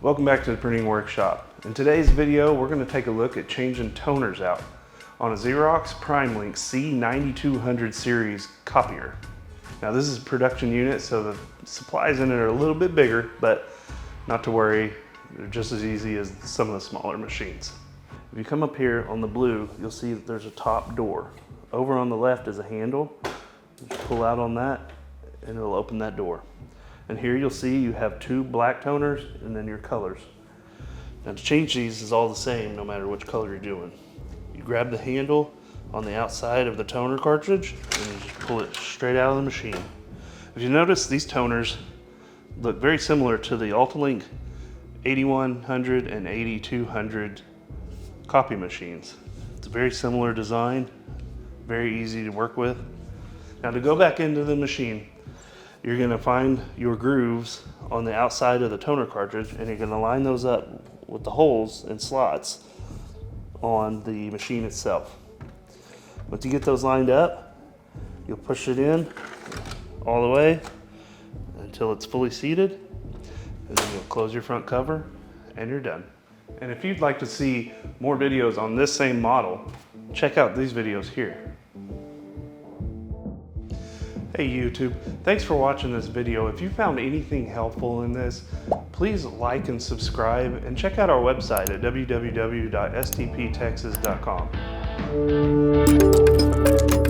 Welcome back to the Printing Workshop. In today's video, we're going to take a look at changing toners out on a Xerox PrimeLink C9200 series copier. Now this is a production unit, so the supplies in it are a little bit bigger, but not to worry, they're just as easy as some of the smaller machines. If you come up here on the blue, you'll see that there's a top door. Over on the left is a handle. Just pull out on that and it'll open that door. And here you'll see you have two black toners and then your colors. Now to change these is all the same no matter which color you're doing. You grab the handle on the outside of the toner cartridge and you just pull it straight out of the machine. If you notice, these toners look very similar to the AltaLink 8100 and 8200 copy machines. It's a very similar design, very easy to work with. Now to go back into the machine, you're going to find your grooves on the outside of the toner cartridge and you're going to line those up with the holes and slots on the machine itself. Once you get those lined up, you'll push it in all the way until it's fully seated, and then you'll close your front cover and you're done. And if you'd like to see more videos on this same model, check out these videos here. Hey YouTube, thanks for watching this video. If you found anything helpful in this, please like and subscribe and check out our website at www.stptexas.com.